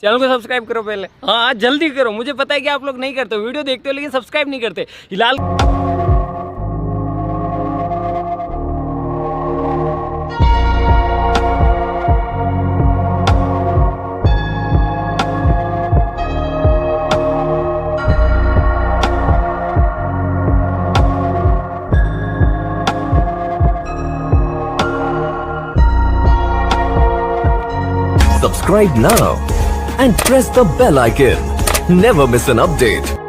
Channel को subscribe करो पहले। हाँ जल्दी करो, मुझे पता है कि आप लोग नहीं करते हो, वीडियो देखते हो लेकिन सब्सक्राइब नहीं करते। हिलाल Subscribe now and press the bell icon. Never miss an update.